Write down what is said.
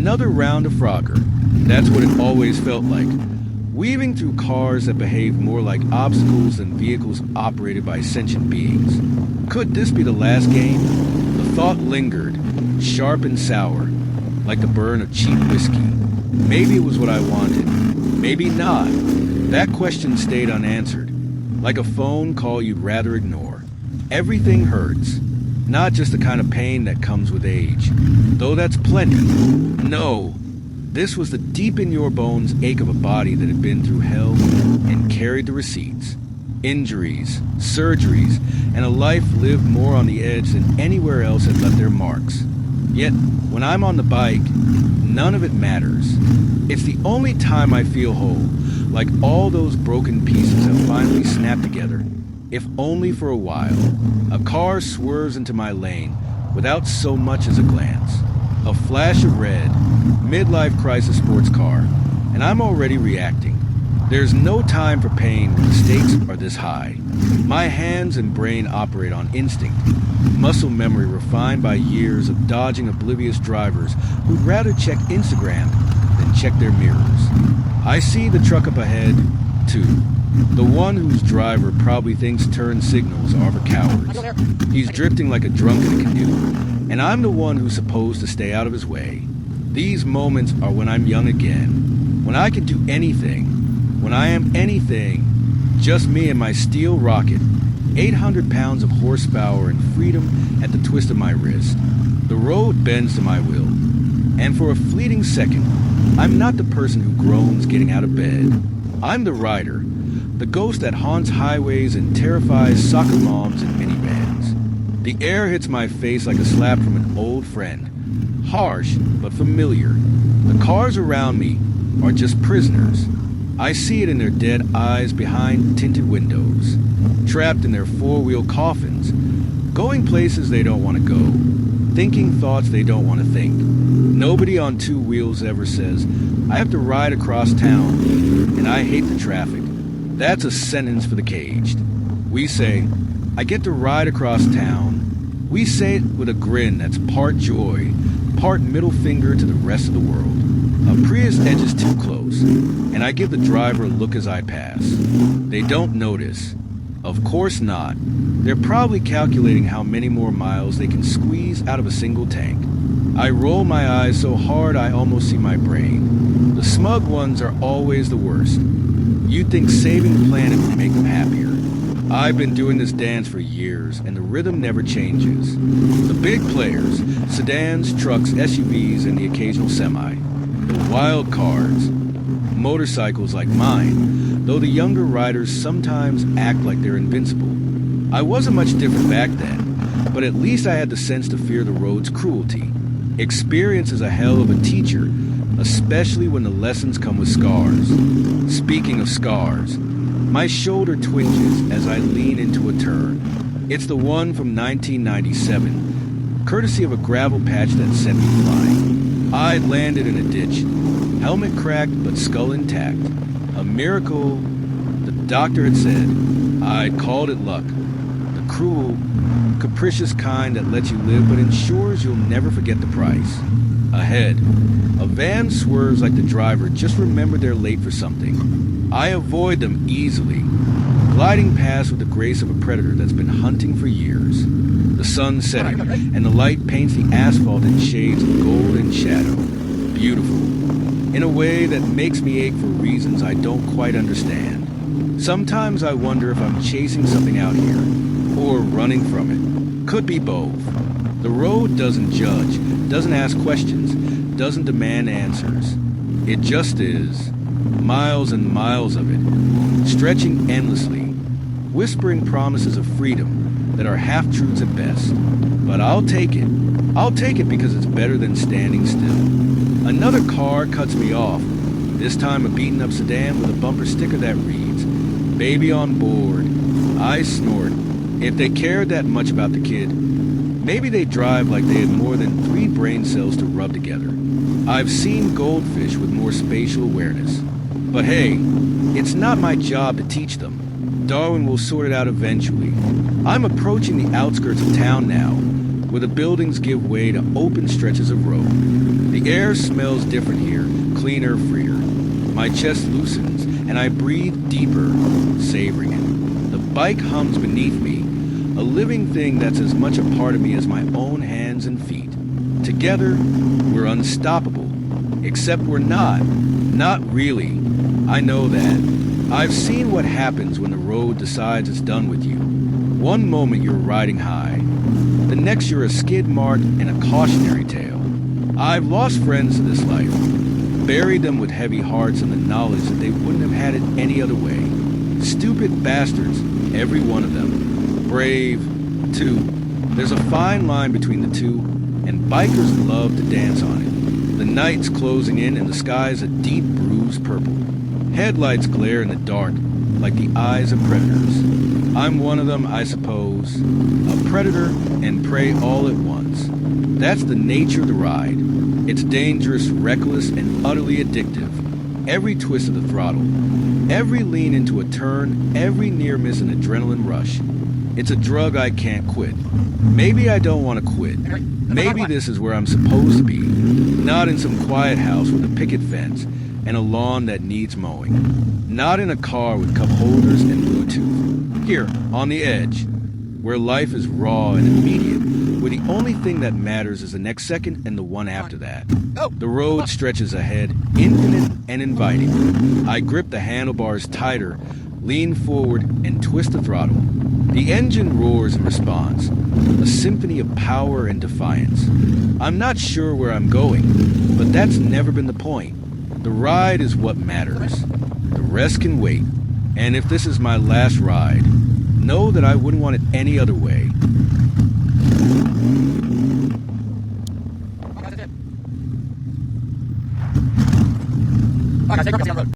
Another round of Frogger. That's what it always felt like. Weaving through cars that behaved more like obstacles than vehicles operated by sentient beings. Could this be the last game? The thought lingered, sharp and sour, like the burn of cheap whiskey. Maybe it was what I wanted. Maybe not. That question stayed unanswered, like a phone call you'd rather ignore. Everything hurts. Not just the kind of pain that comes with age, though that's plenty. No, this was the deep-in-your-bones ache of a body that had been through hell and carried the receipts. Injuries, surgeries, and a life lived more on the edge than anywhere else had left their marks. Yet, when I'm on the bike, none of it matters. It's the only time I feel whole, like all those broken pieces have finally snapped together, if only for a while. A car swerves into my lane without so much as a glance. A flash of red, midlife crisis sports car, and I'm already reacting. There's no time for pain when the stakes are this high. My hands and brain operate on instinct, muscle memory refined by years of dodging oblivious drivers who'd rather check Instagram than check their mirrors. I see the truck up ahead, too. The one whose driver probably thinks turn signals are for cowards. He's drifting like a drunk in a canoe, and I'm the one who's supposed to stay out of his way. These moments are when I'm young again, when I can do anything, when I am anything, just me and my steel rocket, 800 pounds of horsepower and freedom at the twist of my wrist. The road bends to my will, and for a fleeting second, I'm not the person who groans getting out of bed. I'm the rider, the ghost that haunts highways and terrifies soccer moms and minivans. The air hits my face like a slap from an old friend, harsh but familiar. The cars around me are just prisoners. I see it in their dead eyes behind tinted windows, trapped in their four-wheel coffins, going places they don't want to go, thinking thoughts they don't want to think. Nobody on two wheels ever says, I have to ride across town, and I hate the traffic. That's a sentence for the caged. We say, I get to ride across town. We say it with a grin that's part joy, part middle finger to the rest of the world. A Prius edges too close, and I give the driver a look as I pass. They don't notice. Of course not. They're probably calculating how many more miles they can squeeze out of a single tank. I roll my eyes so hard I almost see my brain. The smug ones are always the worst. You'd think saving the planet would make them happier. I've been doing this dance for years, and the rhythm never changes. The big players, sedans, trucks, SUVs, and the occasional semi. The wild cards, motorcycles like mine, though the younger riders sometimes act like they're invincible. I wasn't much different back then, but at least I had the sense to fear the road's cruelty. Experience is a hell of a teacher, especially when the lessons come with scars. Speaking of scars, my shoulder twinges as I lean into a turn. It's the one from 1997, courtesy of a gravel patch that sent me flying. I'd landed in a ditch, helmet cracked but skull intact. A miracle, the doctor had said. I'd called it luck. The cruel, capricious kind that lets you live but ensures you'll never forget the price. Ahead, a van swerves like the driver just remembered they're late for something. I avoid them easily, gliding past with the grace of a predator that's been hunting for years. The sun's setting, and the light paints the asphalt in shades of gold and shadow. Beautiful, in a way that makes me ache for reasons I don't quite understand. Sometimes I wonder if I'm chasing something out here, or running from it. Could be both. The road doesn't judge, doesn't ask questions, doesn't demand answers. It just is. Miles and miles of it, stretching endlessly, whispering promises of freedom that are half-truths at best. But I'll take it. I'll take it because it's better than standing still. Another car cuts me off, this time a beaten-up sedan with a bumper sticker that reads, "Baby on board." I snort. If they cared that much about the kid, maybe they'd drive like they had more than 3 brain cells to rub together. I've seen goldfish with more spatial awareness. But hey, it's not my job to teach them. Darwin will sort it out eventually. I'm approaching the outskirts of town now, where the buildings give way to open stretches of road. The air smells different here, cleaner, freer. My chest loosens, and I breathe deeper, savoring it. The bike hums beneath me, a living thing that's as much a part of me as my own hands and feet. Together, we're unstoppable. Except we're not. Not really. I know that. I've seen what happens when the road decides it's done with you. One moment you're riding high. The next you're a skid mark and a cautionary tale. I've lost friends to this life. Buried them with heavy hearts and the knowledge that they wouldn't have had it any other way. Stupid bastards, every one of them. Brave, too. There's a fine line between the two, and bikers love to dance on it. The night's closing in and the sky's a deep bruised purple. Headlights glare in the dark like the eyes of predators. I'm one of them, I suppose. A predator and prey all at once. That's the nature of the ride. It's dangerous, reckless, and utterly addictive. Every twist of the throttle, every lean into a turn, every near miss an adrenaline rush. It's a drug I can't quit. Maybe I don't want to quit. Maybe this is where I'm supposed to be. Not in some quiet house with a picket fence and a lawn that needs mowing. Not in a car with cup holders and Bluetooth. Here, on the edge, where life is raw and immediate, where the only thing that matters is the next second and the one after that. The road stretches ahead, infinite and inviting. I grip the handlebars tighter, lean forward, and twist the throttle. The engine roars in response, a symphony of power and defiance. I'm not sure where I'm going, but that's never been the point. The ride is what matters. The rest can wait. And if this is my last ride, know that I wouldn't want it any other way.